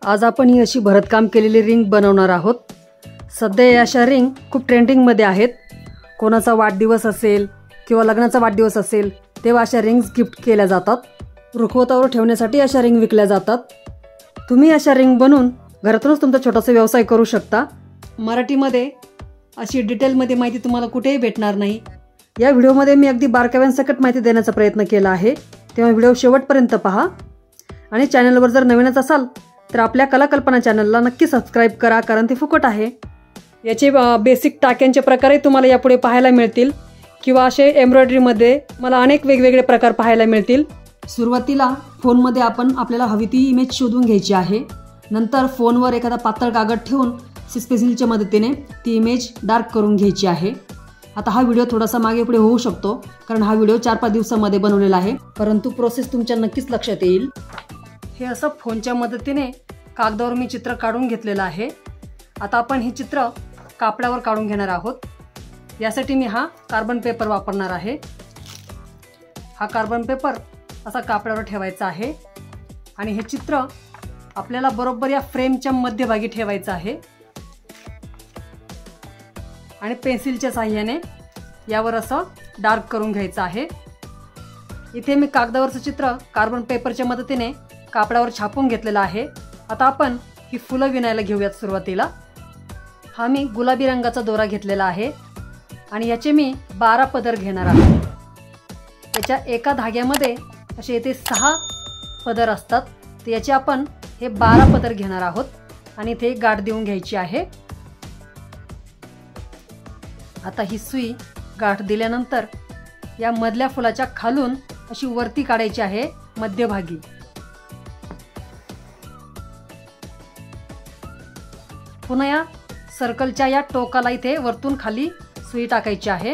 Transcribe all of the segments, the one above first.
आज आपण ही अशी भरतकाम केलेली रिंग बनवणार आहोत। सध्या या अशा रिंग खूप ट्रेंडिंगमध्ये आहेत। कोणाचा वाढदिवस असेल किंवा लग्नाचा वाढदिवस असेल तेव्हा अशा रिंग्स गिफ्ट केल्या जातात। रुखवतावर ठेवण्यासाठी अशा रिंग विकल्या जातात। तुम्ही अशा रिंग बनवून घरातूनच तुमचा छोटासा व्यवसाय करू शकता। मराठीमध्ये अशी डिटेलमध्ये माहिती तुम्हाला कुठेही भेटणार नाही। या व्हिडिओमध्ये मी अगदी बारकाव्यांसकट माहिती देण्याचा प्रयत्न केला आहे, तेव्हा व्हिडिओ शेवटपर्यंत पहा। आणि चॅनलवर जर नवीनच असाल तर आपल्या कलाकल्पना चॅनलला नक्की सबस्क्राइब करा, कारण ते फुकट आहे। याचे बेसिक टाक्यांचे प्रकारही तुम्हाला यापुढे पाहायला मिळतील किंवा असे एम्ब्रॉयडरीमध्ये मला अनेक वेगवेगळे प्रकार पाहायला मिळतील। सुरुवातीला फोनमध्ये आपल्याला हवी ती इमेज शोधून घ्यायची आहे। नंतर फोनवर एखादा पातळ कागद ठेवून पेन्सिलच्या मदतीने ती इमेज डार्क करून घ्यायची आहे। आता हा व्हिडिओ थोडासा मागे पुढे होऊ शकतो, कारण हा व्हिडिओ 4-5 दिवसांमध्ये बनवलेला आहे, परंतु प्रोसेस तुमच्या नक्कीच लक्षात येईल। हे असं फोनच्या मदतीने कागदावर मी चित्र काढून घेतलेलं आहे। आता आपण हे चित्र कापडावर काढून घेणार आहोत। यासाठी मी हा कार्बन पेपर वापरणार आहे। हा कार्बन पेपर असा कापडावर ठेवायचा आहे आणि हे चित्र आपल्याला बरोबर या फ्रेमच्या मध्यभागी ठेवायचं आहे आणि पेन्सिलच्या सहाय्याने यावर असं डार्क करून घ्यायचं आहे। इथे मी कागदावरचं चित्र कार्बन पेपरच्या मदतीने कापडावर छापून घेतलेलं आहे। आता आपण ही फुलं विणायला घेऊयात। सुरुवातीला हा मी गुलाबी रंगाचा दोरा घेतलेला आहे आणि याचे मी 12 पदर घेणार आहे। त्याच्या एका धाग्यामध्ये असे येथे 6 पदर असतात, तर याचे आपण हे 12 पदर घेणार आहोत आणि इथे एक गाठ देऊन घ्यायची आहे। आता ही सुई गाठ दिल्यानंतर या मधल्या फुलाच्या खालून अशी वरती काढायची आहे मध्यभागी। पुन्हा या सर्कलच्या या टोकाला इथे वरतून खाली सुई टाकायची आहे।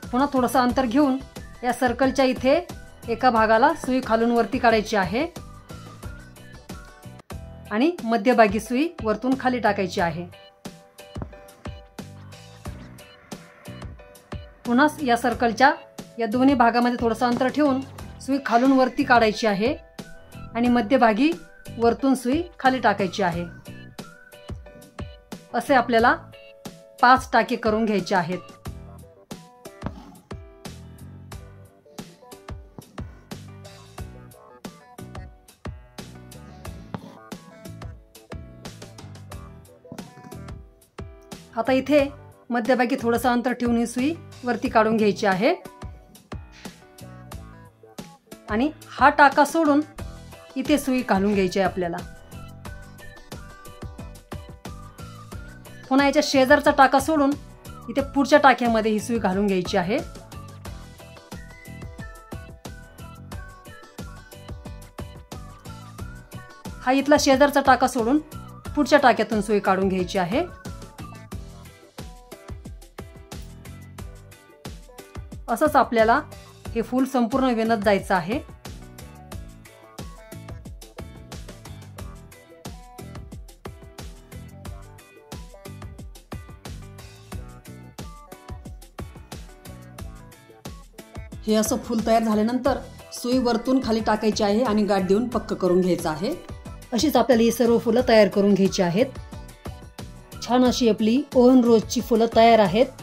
पुन्हा थोडंसं अंतर घेऊन या सर्कलच्या इथे एका भागाला सुई खालून वरती काढायची आहे आणि मध्यभागी सुई वरतून खाली टाकायची आहे। पुन्हा या सर्कलच्या या दोन्ही भागामध्ये थोडंसं अंतर ठेवून सुई खालून वरती काढायची आहे आणि मध्यभागी वरतून सुई खाली टाकायची आहे। असे आपल्याला 5 टाके करून घ्यायचे आहेत। आता इथे मध्यभागी थोडंसं अंतर ठेवून ही सुई वरती काढून घ्यायची आहे आणि हा टाका सोडून इथे सुई घालून घ्यायची आहे आपल्याला। पुन्हा याच्या शेजारचा टाका सोडून इथे पुढच्या टाक्यामध्ये ही सुई घालून घ्यायची आहे। हा इथला शेजारचा टाका सोडून पुढच्या टाक्यातून सुई काढून घ्यायची आहे। असंच आपल्याला हे फूल संपूर्ण विणत जायचं आहे। हे असं फूल तयार झाल्यानंतर सुई वरतून खाली टाकायची आहे आणि गाठ देऊन पक्क करून घ्यायचं आहे। अशीच आपल्याला ही सर्व फुलं तयार करून घ्यायची आहेत। छान अशी आपली ओव्हन रोजची फुलं तयार आहेत।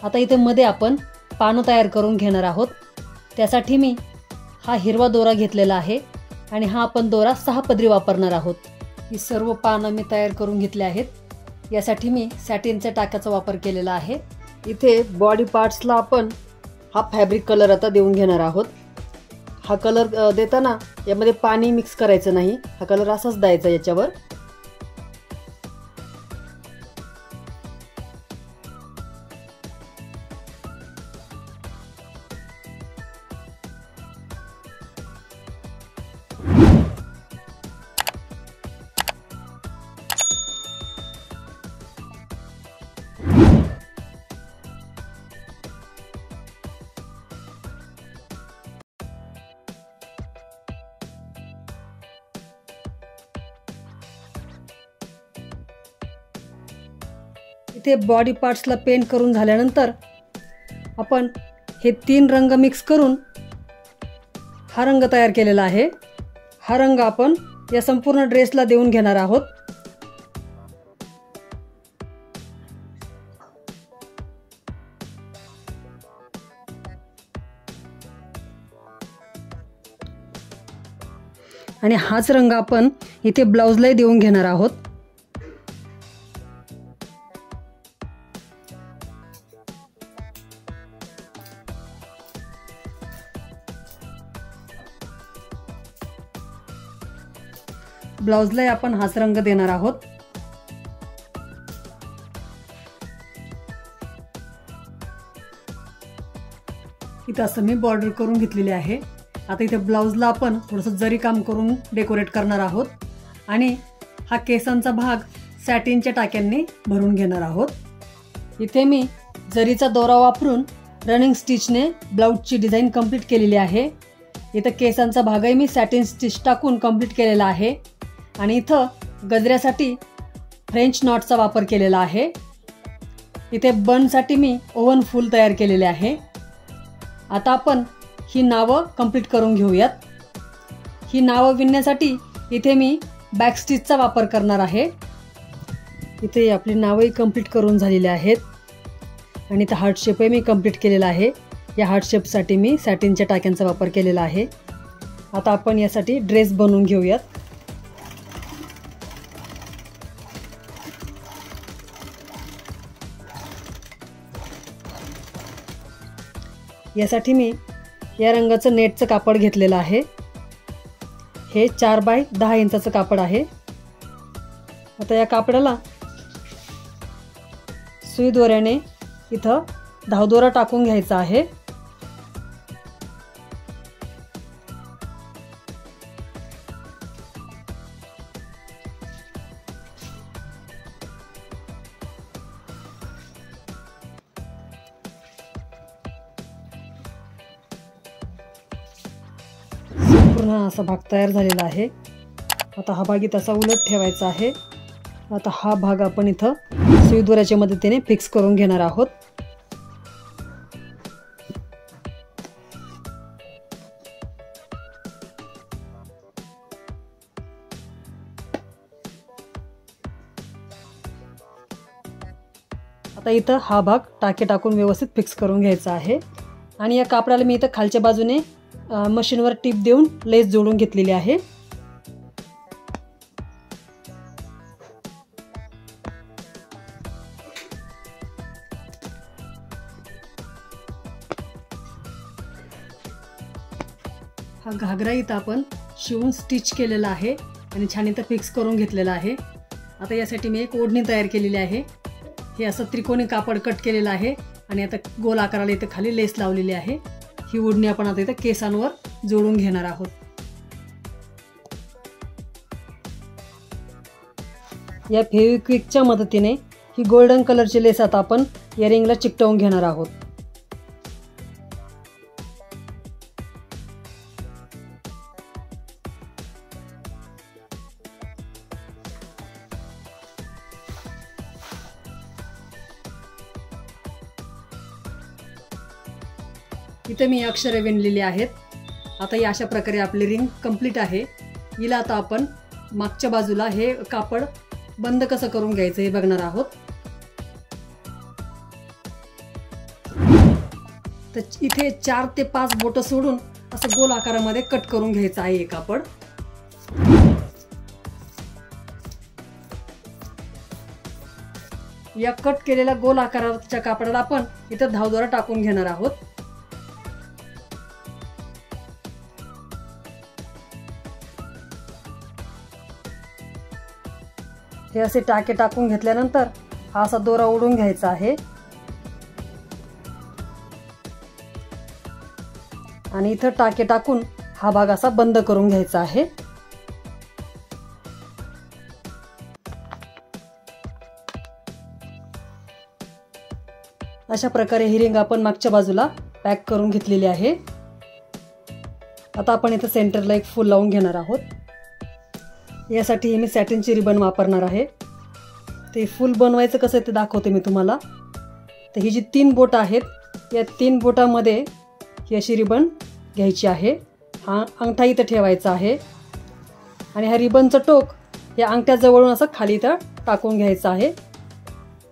आता इथे मध्ये आपण पानं तयार करून घेणार आहोत। त्यासाठी मी हा हिरवा दोरा घेतलेला आहे आणि हा आपण दोरा 6 पदरी वापरणार आहोत। ही सर्व पानं मी तयार करून घेतली आहेत। यासाठी मी सॅटिनच्या टाक्याचा वापर केलेला आहे। इथे बॉडी पार्ट्सला आपण हा फॅब्रिक कलर आता देऊन घेणार आहोत। हा कलर देताना यामध्ये पाणी मिक्स करायचं नाही, हा कलर असाच द्यायचा याच्यावर। इथे बॉडी पार्ट्सला पेंट करून झाल्यानंतर आपण हे 3 रंग मिक्स करून हा रंग तयार केलेला आहे। हा रंग आपण या संपूर्ण ड्रेसला देऊन घेणार आहोत। आणि हाच रंग आपण इथे ब्लाउजलाही देऊन घेणार आहोत। ब्लाउजलाही आपण हाच रंग देणार आहोत। इथं असं मी बॉर्डर करून घेतलेली आहे। आता इथे ब्लाउजला आपण थोडंसं जरी काम करून डेकोरेट करणार आहोत आणि हा केसांचा भाग सॅटिनच्या टाक्यांनी भरून घेणार आहोत। इथे मी जरीचा दोरा वापरून रनिंग स्टिचने ब्लाउजची डिझाईन कंप्लीट केलेली आहे। इथं केसांचा भागही मी सॅटिन स्टिच टाकून कंप्लीट केलेला आहे आणि इथं गजऱ्यासाठी फ्रेंच नॉटचा वापर केलेला आहे। इथे बनसाठी मी ओव्हन फूल तयार केलेले आहे। आता आपण ही नावं कंप्लीट करून घेऊयात। ही नावं विणण्यासाठी इथे मी बॅक स्टिचचा वापर करणार आहे। इथे आपली नावंही कंप्लीट करून झालेली आहेत आणि इथं हार्ट शेपही मी कंप्लीट केलेला आहे। या हार्ट शेपसाठी मी सॅटिनच्या टाक्यांचा वापर केलेला आहे। आता आपण यासाठी ड्रेस बनवून घेऊयात। यासाठी मी या रंगाचं नेटचं कापड घेतलेलं आहे। हे 4 बाय 10 इंचाचं कापड आहे। आता या कापडाला सुई दोऱ्याने इथं धावदोरा टाकून घ्यायचा आहे। पूर्ण असा भाग तयार झालेला आहे। आता हा भाग तसा उलट ठेवायचा आहे। आता हा भाग आपण इथं सुई दोऱ्याच्या मदतीने फिक्स करून घेणार आहोत। आता इथं हा भाग टाके टाकून व्यवस्थित फिक्स करून घ्यायचा आहे आणि या कापडाला मी इथं खालच्या बाजूने मशीनवर टीप देऊन लेस जोडून घेतलेली आहे। हा घागरा इथं आपण शिवून स्टिच केलेला आहे आणि छान इथं फिक्स करून घेतलेला आहे। आता यासाठी मी एक ओढणी तयार केलेली आहे। हे असं त्रिकोणी कापड कट केलेलं आहे आणि आता गोल आकाराला इथं खाली लेस लावलेली आहे। ही ओढणी आपण आता इथं केसांवर जोडून घेणार आहोत। या फेविक्विकच्या मदतीने ही गोल्डन कलरची लेस आता आपण या रिंगला चिकटवून घेणार आहोत। इथे मी अक्षरे विणलेली आहेत। आता ही अशा प्रकारे आपली रिंग कंप्लीट आहे। हिला आता आपण मागच्या बाजूला हे कापड बंद कसं करून घ्यायचं हे बघणार आहोत। तर इथे 4 ते 5 बोट सोडून असं गोल आकारामध्ये कट करून घ्यायचं आहे हे कापड। या कट केलेल्या गोल आकाराच्या कापडाला आपण इथं धावदोरा टाकून घेणार आहोत। हे असे टाके टाकून घेतल्यानंतर हा असा दोरा ओढून घ्यायचा आहे आणि इथं टाके टाकून हा भाग असा बंद करून घ्यायचा आहे। अशा प्रकारे ही रिंग आपण मागच्या बाजूला पॅक करून घेतलेली आहे। आता आपण इथं सेंटरला एक फूल लावून घेणार आहोत। यासाठी मी सॅटिनची रिबन वापरणार आहे। ते फूल बनवायचं कसं ते दाखवते मी तुम्हाला। तर ही जी 3 बोट आहेत या 3 बोटामध्ये ही अशी रिबन घ्यायची आहे अंगठा इथं ठेवायचा आहे आणि ह्या रिबनचं टोक या अंगठ्याजवळून असं खाली इथं टाकून घ्यायचं आहे.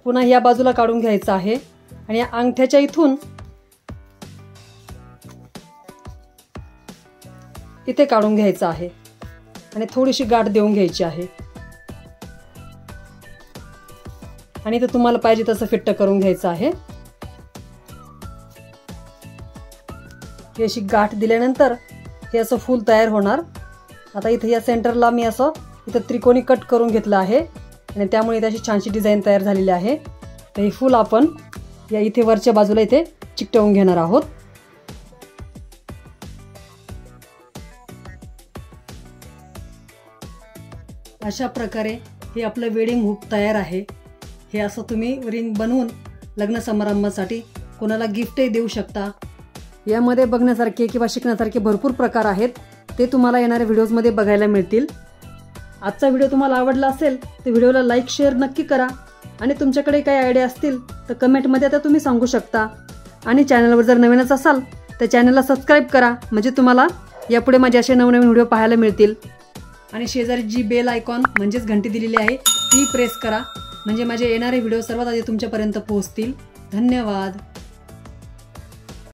पुन्हा या बाजूला काढून घ्यायचं आहे आणि या अंगठ्याच्या इथून इथे काढून घ्यायचं आहे आणि थोडीशी गाठ देऊन घ्यायची आहे आणि इथे तुम्हाला पाहिजे तसं फिट्ट करून घ्यायचं आहे. ही अशी गाठ दिल्यानंतर हे असं फूल तयार होणार. आता इथे या सेंटरला मी असं इथं त्रिकोणी कट करून घेतलं आहे आणि त्यामुळे इथे अशी छानशी डिझाईन तयार झालेली आहे. तर हे फूल आपण या इथे वरच्या बाजूला इथे चिकटवून घेणार आहोत. अशा प्रकारे हे आपलं वेडिंग हुक तयार आहे. हे असं तुम्ही रिंग बनवून लग्न समारंभासाठी कोणाला गिफ्टही देऊ शकता. यामध्ये बघण्यासारखे किंवा शिकण्यासारखे भरपूर प्रकार आहेत, ते तुम्हाला येणाऱ्या व्हिडिओजमध्ये बघायला मिळतील. आजचा व्हिडिओ तुम्हाला आवडला असेल तर व्हिडिओला लाईक शेअर नक्की करा आणि तुमच्याकडे काही आयडिया असतील तर कमेंटमध्ये आता तुम्ही सांगू शकता. आणि चॅनलवर जर नवीनच असाल तर चॅनलला सबस्क्राईब करा, म्हणजे तुम्हाला यापुढे माझे असे नवनवीन व्हिडिओ पाहायला मिळतील. आणि शेजारी जी बेल आयकॉन म्हणजेच घंटी दिलेली आहे ती प्रेस करा, म्हणजे माझे येणारे व्हिडिओ सर्वात आधी तुमच्यापर्यंत पोहोचतील. धन्यवाद.